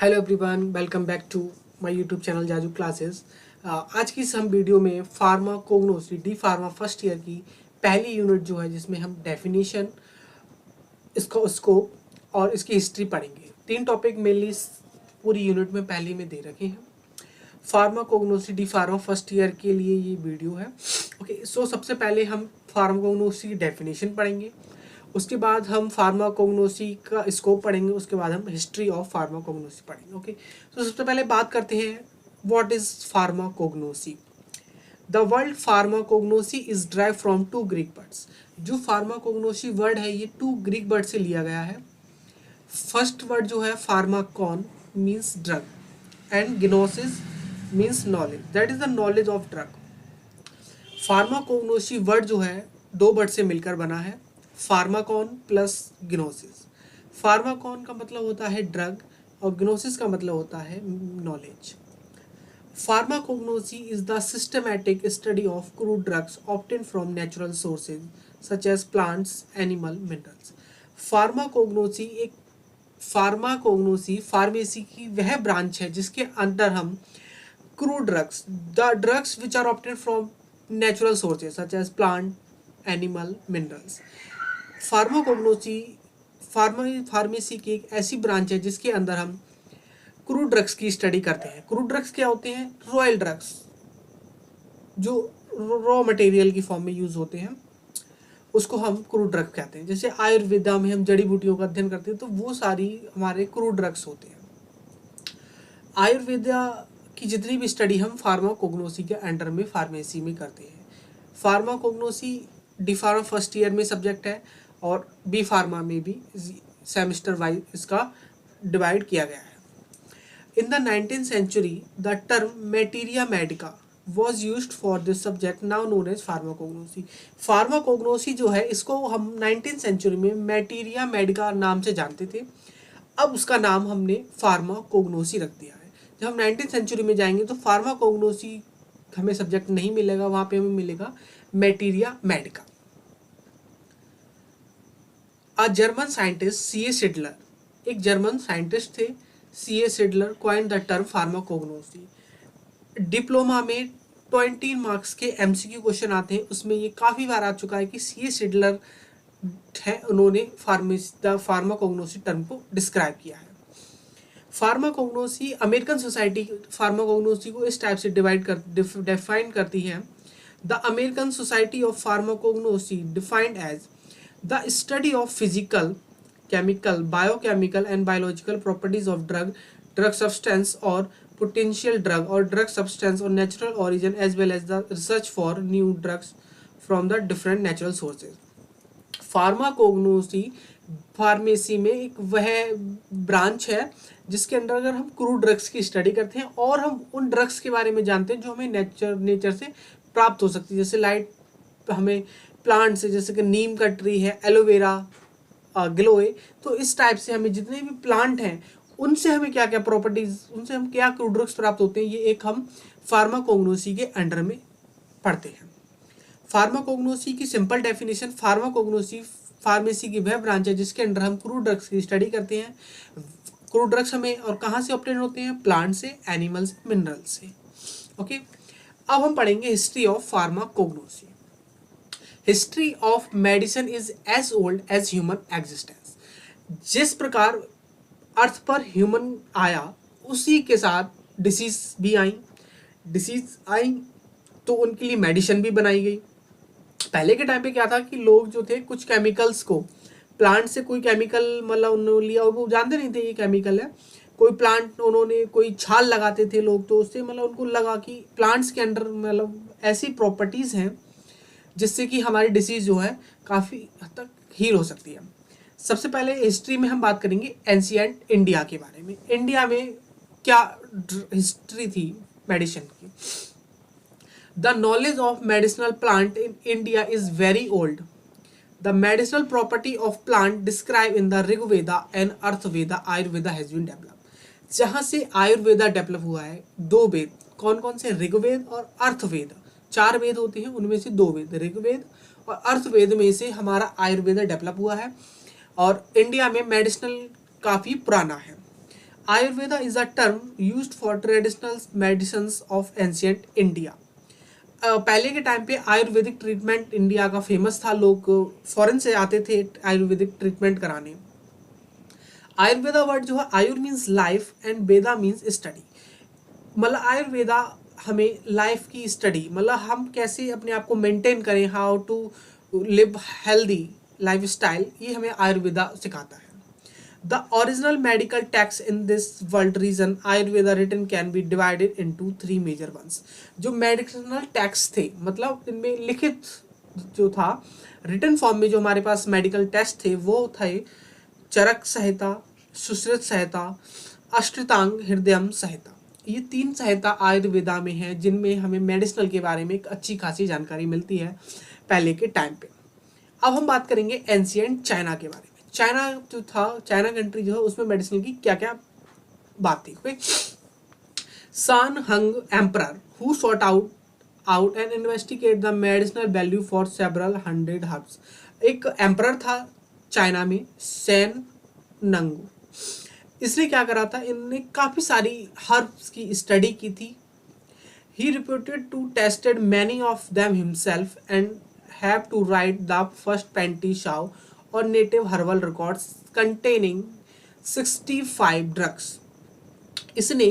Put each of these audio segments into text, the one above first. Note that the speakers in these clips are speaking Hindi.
Hello everyone, welcome back to my YouTube channel Jaju classes. आज की इस हम वीडियो में pharmacognosy D pharma first year की पहली यूनिट जो है जिसमें हम डेफिनेशन, इसको स्कोप और इसकी हिस्ट्री पढ़ेंगे। तीन टॉपिक मेनली पूरी यूनिट में पहले में दे रखे हैं। Pharmacognosy D pharma first year के लिए ये वीडियो है। ओके, सो सबसे पहले हम फार्माकोग्नोसी की डेफिनेशन पढ़ेंगे, उसके बाद हम फार्माकोग्नोसी का स्कोप पढ़ेंगे, उसके बाद हम हिस्ट्री ऑफ फार्माकोग्नोसी पढ़ेंगे। ओके, तो सबसे पहले बात करते हैं what is pharmacognosy. The word pharmacognosy is drive from two Greek words. जो फार्माकोग्नोसी वर्ड है ये टू ग्रीक वर्ड से लिया गया है। फर्स्ट वर्ड जो है pharmakon means drug and gnosis means knowledge, that is the knowledge of drug. Pharmacognosy word जो है दो वर्ड से मिलकर बना है, फार्माकॉन प्लस गिनोसिस। फार्माकॉन का मतलब होता है ड्रग और गिनोसिस का मतलब होता है knowledge. Pharmacognosy is the systematic study of crude drugs obtain from natural sources such as plants, animal, minerals. Pharmacognosy pharmacy की वह ब्रांच है जिसके अंदर हम crude drugs, the drugs which are obtain from natural sources such as plant, animal, minerals. Pharmacognosy pharmacy की एक ऐसी ब्रांच है जिसके अंदर हम क्रूड ड्रग्स की स्टडी करते हैं। क्रूड ड्रग्स क्या होते हैं? रॉयल ड्रग्स, जो रॉ मटेरियल की फॉर्म में यूज होते हैं, उसको हम क्रूड ड्रग कहते हैं। जैसे आयुर्वेदा में हम जड़ी बूटियों का अध्ययन करते हैं तो वो सारी हमारे क्रूड ड्रग्स होते हैं। आयुर्वेदा की जितनी भी स्टडी हम फार्माकोग्नोसी के अंडर में फार्मेसी में करते हैं। Pharmacognosy D pharma first year में सब्जेक्ट है और बी फार्मा में भी सेमेस्टर वाइज इसका डिवाइड किया गया है। In the 19th century, the term materia medica was used for this subject now known as pharmacognosy. Pharmacognosy जो है इसको हम 19th century में materia medica नाम से जानते थे, अब उसका नाम हमने फार्माकोग्नोसी रख दिया है। जब हम 19th century में जाएंगे तो फार्माकोग्नोसी हमें सब्जेक्ट नहीं मिलेगा, वहाँ पे हमें मिलेगा materia medica. A German scientist C.A. Seydler, एक जर्मन साइंटिस्ट थे C.A. Seydler, coin the term pharmacognosy. Diploma में 20 मार्क्स के MCQ क्वेश्चन आते हैं, उसमें ये काफ़ी बार आ चुका है कि C.A. सिडलर है, उन्होंने फार्माकोग्नोसी टर्म को डिस्क्राइब किया है। फार्माकोग्नोसी अमेरिकन सोसाइटी फार्माकोग्नोसी को इस टाइप से डिफाइन करती है। The American society of pharmacognosy defined as the study of physical, chemical, biochemical and biological properties of drug substance or potential drug or drug substance or natural origin, as well as the research for new drugs from the different natural sources. Pharmacognosy pharmacy में एक वह ब्रांच है जिसके अंदर अगर हम क्रूड ड्रग्स की स्टडी करते हैं और हम उन ड्रग्स के बारे में जानते हैं जो हमें नेचर से प्राप्त हो सकती है। जैसे लाइट हमें प्लांट से, जैसे कि नीम का ट्री है, एलोवेरा, गिलोय, तो इस टाइप से हमें जितने भी प्लांट हैं उनसे हमें क्या क्या प्रॉपर्टीज, उनसे हम क्या क्रूड ड्रग्स प्राप्त होते हैं, ये एक हम फार्माकोग्नोसी के अंडर में पढ़ते हैं। फार्माकोग्नोसी की सिंपल डेफिनेशन, फार्माकोग्नोसी फार्मेसी की वह ब्रांच है जिसके अंडर हम क्रूड ड्रग्स की स्टडी करते हैं। क्रूड ड्रग्स हमें और कहाँ से ऑब्टेन होते हैं? प्लांट से, एनिमल से, मिनरल से। ओके, अब हम पढ़ेंगे history of pharmacognosy. History of medicine is as old as human existence. जिस प्रकार अर्थ पर ह्यूमन आया उसी के साथ डिसीज भी आई, तो उनके लिए मेडिसिन भी बनाई गई। पहले के टाइम पे क्या था कि लोग जो थे कुछ केमिकल्स को, प्लांट से कोई केमिकल मतलब उन्होंने लिया और वो जानते नहीं थे ये केमिकल है, कोई प्लांट उन्होंने कोई छाल लगाते थे लोग, तो उससे मतलब उनको लगा कि प्लांट्स के अंदर मतलब ऐसी प्रॉपर्टीज़ हैं जिससे कि हमारी डिसीज़ जो है काफ़ी हद तक हील हो सकती है। सबसे पहले हिस्ट्री में हम बात करेंगे एंशिएंट इंडिया के बारे में। इंडिया में क्या हिस्ट्री थी मेडिसिन की? The knowledge of medicinal plant in India is very old. The medicinal property of plant describe in the Rigveda and Atharvaveda, Ayurveda has been develop. जहाँ से आयुर्वेदा डेवलप हुआ है, दो वेद, कौन कौन से? ऋग्वेद और अर्थवेद। 4 वेद होते हैं, उनमें से 2 वेद, ऋग्वेद और अर्थवेद में से हमारा आयुर्वेद डेवलप हुआ है। और इंडिया में मेडिसिनल काफ़ी पुराना है। Ayurveda is a term used for traditional medicines of ancient India. पहले के टाइम पे आयुर्वेदिक ट्रीटमेंट इंडिया का फेमस था, लोग फॉरेन से आते थे आयुर्वेदिक ट्रीटमेंट कराने। आयुर्वेदा वर्ड जो है, ayur means life and veda means study. मतलब आयुर्वेदा हमें लाइफ की स्टडी, मतलब हम कैसे अपने आप को मेंटेन करें, how to live healthy life style, ये हमें आयुर्वेदा सिखाता है। The original medical text in this world region Ayurveda written can be divided into 3 major ones. जो मेडिसिनल टेक्स्ट थे, मतलब इनमें लिखित जो था, रिटन फॉर्म में जो हमारे पास मेडिकल टेक्स्ट थे वो थे चरक संहिता, सुश्रुत संहिता, अष्टांग हृदयम संहिता। ये 3 संहिता आयुर्वेदा में है जिनमें हमें मेडिसिनल के बारे में एक अच्छी खासी जानकारी मिलती है पहले के टाइम पे। अब हम बात करेंगे एंशिएंट चाइना के बारे में। चाइना जो था, चाइना कंट्री जो है, उसमें मेडिसिन की क्या क्या बात थी। Okay, Shen Nung emperor who sort out and investigate the medicinal value for several hundred herbs. एक एम्परर था चाइना में, सैन नंगू। इसने क्या करा था, इनने काफ़ी सारी हर्ब्स की स्टडी की थी। He reported to tested many of them himself and have to write the first Pen Tsao or native herbal records containing 65 drugs. इसने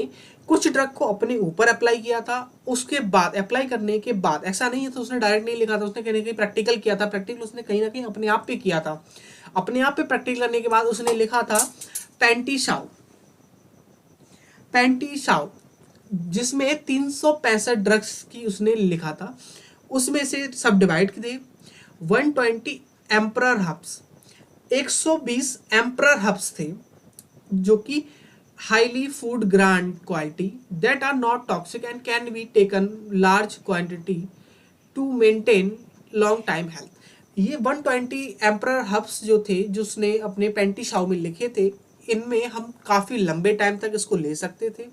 कुछ ड्रग को अपने ऊपर अप्लाई किया था, उसके बाद अप्लाई करने के बाद, ऐसा नहीं है तो उसने डायरेक्ट नहीं लिखा था, उसने कहीं ना कहीं प्रैक्टिकल किया था। प्रैक्टिकल उसने कहीं ना कहीं अपने आप पे किया था। अपने आप पे प्रैक्टिकल करने के बाद उसने लिखा था पेंटी शाव, जिसमें 365 ड्रग्स की उसने लिखा था। उसमें से सब डिवाइड थे। 120 एम्परर हब्स, 120 एम्परर हब्स थे जो कि highly food grade quality that are not toxic and can be taken large quantity to maintain long time health. ये 120 एम्परर हब्स जो थे, जो उसने अपने पेंटी शाव में लिखे थे, इनमें हम काफ़ी लंबे टाइम तक इसको ले सकते थे,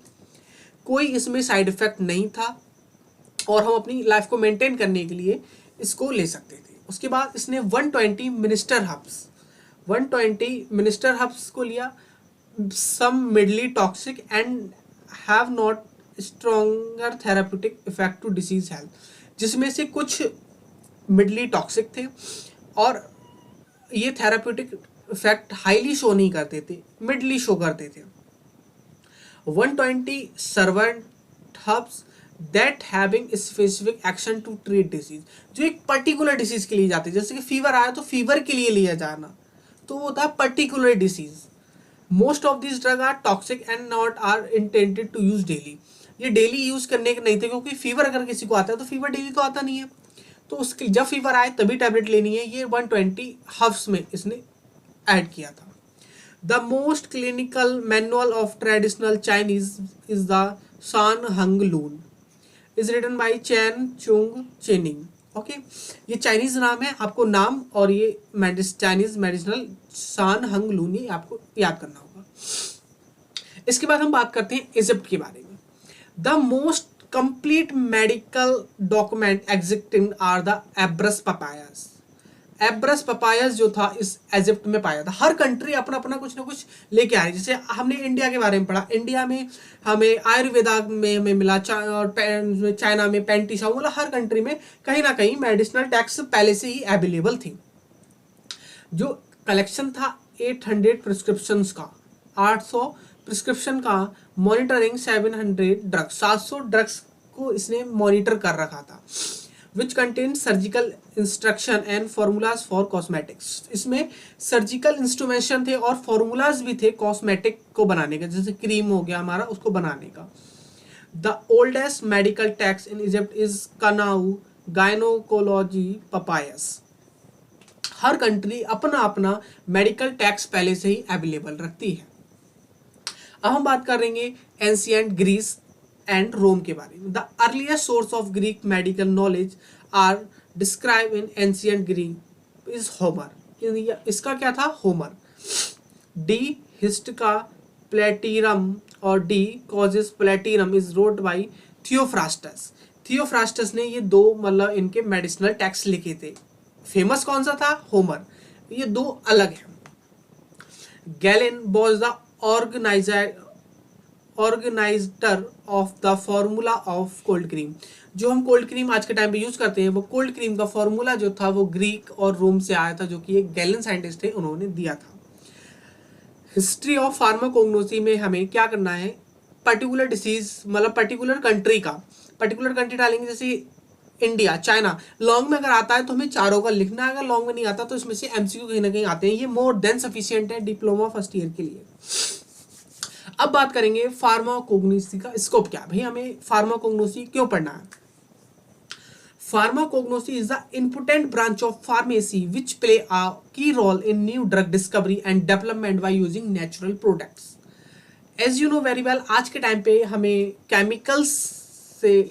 कोई इसमें साइड इफ़ेक्ट नहीं था और हम अपनी लाइफ को मेंटेन करने के लिए इसको ले सकते थे। उसके बाद इसने 120 मिनिस्टर हब्स को लिया, some mildly toxic and have not stronger therapeutic effect to disease health, जिसमें से कुछ मिडली टॉक्सिक थे और ये थेराप्यूटिक इफेक्ट हाईली शो नहीं करते थे, मिडली शो करते थे। 120 servant herbs that having specific action to treat disease, जो एक पर्टिकुलर डिसीज के लिए जाते हैं। जैसे कि फीवर आया तो फीवर के लिए लिया जाना, तो वो होता है particular disease. Most of this drug are toxic and not are intended to use daily. ये डेली यूज करने के नहीं थे, क्योंकि फीवर अगर किसी को आता है तो फीवर डेली तो आता नहीं है, तो उसके जब फीवर आए तभी टैबलेट लेनी है। ये 120 हब्स में इसने ऐड किया था। The most clinical manual of traditional Chinese is the Shang Han Lun, is written by Chang Chung Ching. Okay, ये चाइनीज नाम है, आपको नाम और ये चाइनीज मेडिसिनल सान हंग लून, ये आपको याद करना होगा। इसके बाद हम बात करते हैं इजिप्ट के बारे में। The most complete medical document existing are the Ebers papyrus. Ebers papyrus जो था इस इजिप्ट में पाया था। हर कंट्री अपना अपना कुछ ना कुछ लेके आ रही है। जैसे हमने इंडिया के बारे में पढ़ा, इंडिया में हमें आयुर्वेदा में हमें मिला, चाइना में पेंटी शाव, मतलब हर कंट्री में कहीं ना कहीं मेडिसिनल टेक्स्ट पहले से ही अवेलेबल थी। जो कलेक्शन था 800 प्रिस्क्रिप्शंस का, 800 प्रिस्क्रिप्शन का, मॉनिटरिंग 700 ड्रग्स, 700 ड्रग्स को इसने मॉनिटर कर रखा था। Which contain surgical instruction and formulas for cosmetics. इसमें सर्जिकल इंस्ट्रूमेंशन थे और फॉर्मूलाज भी थे कॉस्मेटिक को बनाने का, जैसे क्रीम हो गया हमारा, उसको बनाने का। The oldest medical text in Egypt is Kahun gynaecology papyrus. हर कंट्री अपना अपना मेडिकल टेक्स्ट पहले से ही अवेलेबल रखती है। अब हम बात करेंगे एंशिएंट ग्रीस एंड रोम के बारे में। The earliest source of Greek medical knowledge are describe in ancient Greek is Homer. इसका क्या था? होमर। डी हिस्टिका प्लेटिरम और De Causis Plantarum is wrote by Theophrastus. Theophrastus ने ये दो मतलब इनके मेडिसिनल टेक्स्ट लिखे थे। फेमस कौन सा था? होमर। ये दो अलग हैं। Galen was the organiser of the formula of cold cream. जो हम कोल्ड क्रीम आज के टाइम पे यूज करते हैं, वो कोल्ड क्रीम का फॉर्मूला जो था वो ग्रीक और रोम से आया था, जो कि एक गैलन साइंटिस्ट थे, उन्होंने दिया था। हिस्ट्री ऑफ फार्माकोग्नोसी में हमें क्या करना है, पर्टिकुलर डिसीज मतलब पर्टिकुलर कंट्री का, पर्टिकुलर कंट्री डालेंगे, जैसे इंडिया, चाइना, लॉन्ग में अगर आता है तो हमें चारों का लिखना है, अगर लॉन्ग में नहीं आता तो इसमें से एमसीक्यू कहीं ना कहीं आते हैं। ये मोर देन सफिशिएंट है डिप्लोमा फर्स्ट ईयर के लिए। अब बात करेंगे फार्माकोग्नोसी का स्कोप क्या है। भाई हमें फार्माकोग्नोसी क्यों पढ़ना है। Pharmacognosy is the important branch of pharmacy which play a key role in new drug discovery and development by using natural products. As you know very well, आज के टाइम पे हमें केमिकल्स से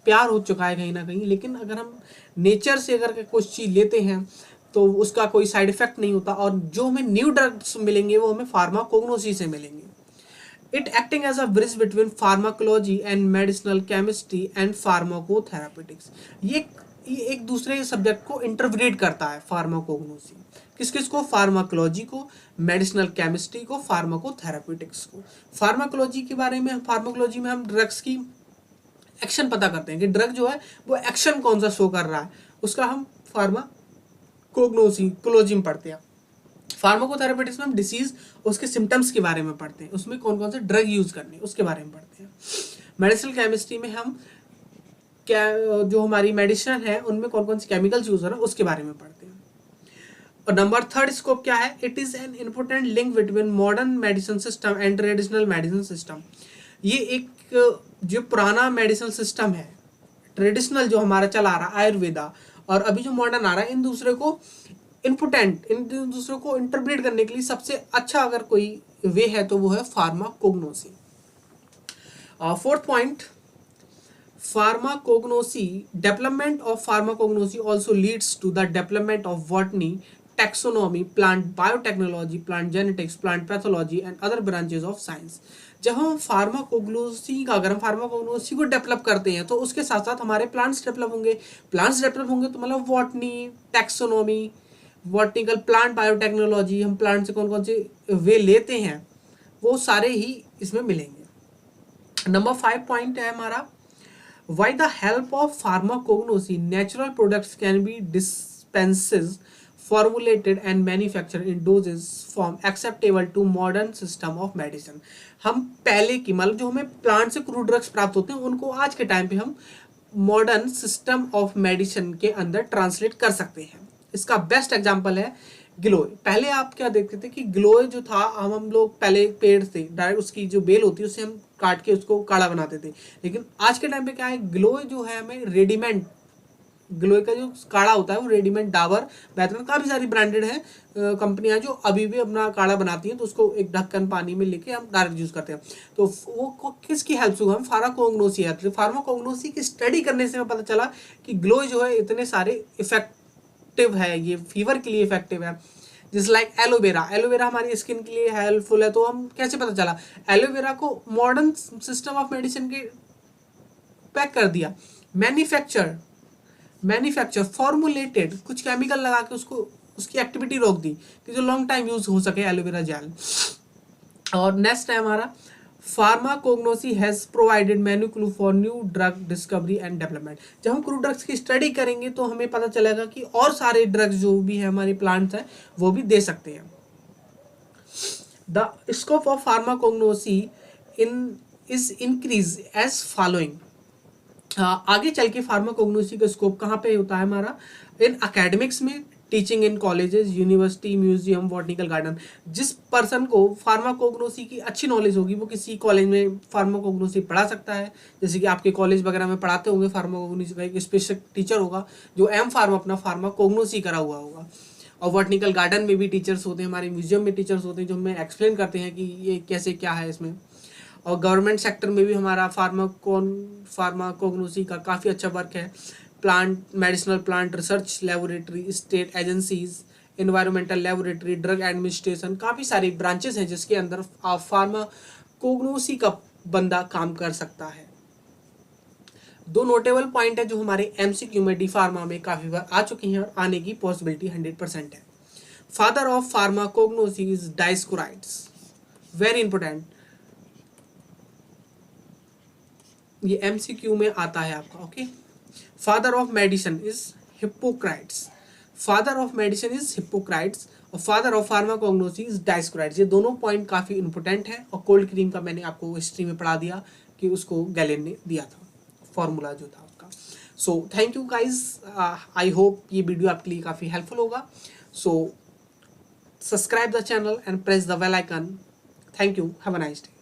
प्यार हो चुका है कहीं ना कहीं, लेकिन अगर हम नेचर से अगर कुछ चीज़ लेते हैं तो उसका कोई साइड इफेक्ट नहीं होता, और जो हमें न्यू ड्रग्स मिलेंगे वो हमें फार्माकोग्नोसी से मिलेंगे। It acting as a bridge between pharmacology and medicinal chemistry and pharmacotherapeutics. ये एक दूसरे सब्जेक्ट को इंटरप्रेट करता है फार्माकोग्नोसी। किस किस को, फार्माकोलॉजी को, मेडिसिनल केमिस्ट्री को, फार्माकोथेराप्यूटिक्स को। फार्माकोलॉजी के बारे में, फार्माकोलॉजी में हम ड्रग्स की एक्शन पता करते हैं कि ड्रग जो है वो एक्शन कौन सा शो कर रहा है, उसका हम फार्माकोग्नोसी में पढ़ते हैं। फार्माकोथेरापेटिक्स में हम डिसीज उसके सिम्टम्स के बारे में पढ़ते हैं, उसमें कौन कौन से ड्रग यूज करने उसके बारे में पढ़ते हैं। मेडिसिनल केमिस्ट्री में हम क्या जो हमारी मेडिसिन है उनमें कौन कौन से केमिकल्स यूज हो रहे हैं उसके बारे में पढ़ते हैं। और नंबर थर्ड स्कोप क्या है, it is an important link between modern medicine system and traditional medicine system. ये एक जो पुराना मेडिसिनल सिस्टम है, ट्रेडिशनल जो हमारा चला आ रहा है आयुर्वेदा, और अभी जो मॉडर्न आ रहा है, इन दूसरे को इंटरप्रेट करने के लिए सबसे अच्छा अगर कोई वे है तो वो है pharmacognosy. Fourth point, pharmacognosy, development of pharmacognosy also leads to the development of botany, taxonomy, plant biotechnology, plant genetics, plant pathology and other branches of science. जब हम फार्माकोग्नोसी को डेवलप करते हैं तो उसके साथ साथ हमारे प्लांट्स डेवलप होंगे। प्लांट्स डेवलप होंगे तो मतलब botany, taxonomy, botanical, plant biotechnology, हम प्लांट से कौन कौन से वे लेते हैं वो सारे ही इसमें मिलेंगे। नंबर 5 पॉइंट है हमारा, by the help of pharmacognosy natural products can be dispenses formulated and manufactured in doses form acceptable to modern system of medicine। हम पहले की मतलब जो हमें प्लांट से क्रूड ड्रग्स प्राप्त होते हैं उनको आज के टाइम पे हम मॉडर्न सिस्टम ऑफ मेडिसिन के अंदर ट्रांसलेट कर सकते हैं। इसका बेस्ट एग्जांपल है गिलोय। पहले आप क्या देखते थे कि गिलोय जो था, हम लोग पहले पेड़ से डायरेक्ट उसकी जो बेल होती है उससे हम काट के उसको काढ़ा बनाते थे, लेकिन आज के टाइम पे क्या है, गिलोय जो है हमें रेडीमेड, गिलोय का जो काढ़ा होता है वो रेडीमेड, डाबर, बेहतरीन, काफ़ी सारी ब्रांडेड है कंपनियां जो अभी भी अपना काढ़ा बनाती हैं, तो उसको एक ढक्कन पानी में लेके हम डायरेक्ट यूज़ करते हैं। तो वो किसकी हेल्प से, हम फार्माकोग्नोसी है, फार्माकोग्नोसी की स्टडी करने से हमें पता चला कि गिलोय जो है इतने सारे इफेक्टिव है, ये फीवर के लिए इफेक्टिव है। जिस लाइक एलोवेरा, एलोवेरा हमारी स्किन के लिए हेल्पफुल है। तो हम कैसे पता चला, एलोवेरा को मॉडर्न सिस्टम ऑफ मेडिसिन के पैक कर दिया, मैन्युफैक्चर फॉर्मुलेटेड, कुछ केमिकल लगा के उसको उसकी एक्टिविटी रोक दी कि जो लॉन्ग टाइम यूज हो सके एलोवेरा जेल। और नेक्स्ट है हमारा, pharmacognosy has provided many clue for new drug discovery and development. जब हम क्रूड ड्रग्स की स्टडी करेंगे तो हमें पता चलेगा कि और सारे ड्रग्स जो भी है हमारे प्लांट्स हैं वो भी दे सकते हैं। The scope of pharmacognosy is increase as following. आगे चल के फार्माकोग्नोसी का स्कोप कहाँ पे होता है हमारा, इन एकेडमिक्स में, teaching in colleges, university, museum, botanical garden. जिस पर्सन को फार्माकोग्नोसी की अच्छी नॉलेज होगी वो किसी कॉलेज में फार्माकोग्नोसी पढ़ा सकता है, जैसे कि आपके कॉलेज वगैरह में पढ़ाते होंगे फार्माकोग्नोसी का एक स्पेशल टीचर होगा जो एम फार्म अपना फार्माकोग्नोसी करा हुआ होगा। और बॉटनिकल गार्डन में भी टीचर्स होते हैं, हमारे म्यूजियम में टीचर्स होते हैं जो हमें एक्सप्लेन करते हैं कि ये कैसे क्या है इसमें। और गवर्नमेंट सेक्टर में भी हमारा फार्माकोग्नोसी का काफ़ी अच्छा वर्क है। Plant medicinal plant research laboratory, state agencies, environmental laboratory, drug administration, काफ़ी सारी ब्रांचेस हैं जिसके अंदर आप फार्माकोग्नोसी का बंदा काम कर सकता है। दो नोटेबल पॉइंट है जो हमारे एमसीक्यू में डी फार्मा में काफ़ी बार आ चुकी हैं और आने की पॉसिबिलिटी 100% है। Father of pharmacognosy is Dioscorides, very important. ये MCQ में आता है आपका। Okay, father of medicine is Hippocrates, father of medicine is Hippocrates और father of pharmacognosy is Dioscorides. ये दोनों पॉइंट काफ़ी इंपॉर्टेंट है और कोल्ड क्रीम का मैंने आपको हिस्ट्री में पढ़ा दिया कि उसको गैलेन ने दिया था, फॉर्मूला जो था उसका। So thank you guys, I hope ये वीडियो आपके लिए काफ़ी हेल्पफुल होगा। So subscribe the channel and press the bell icon. Thank you, have a nice day.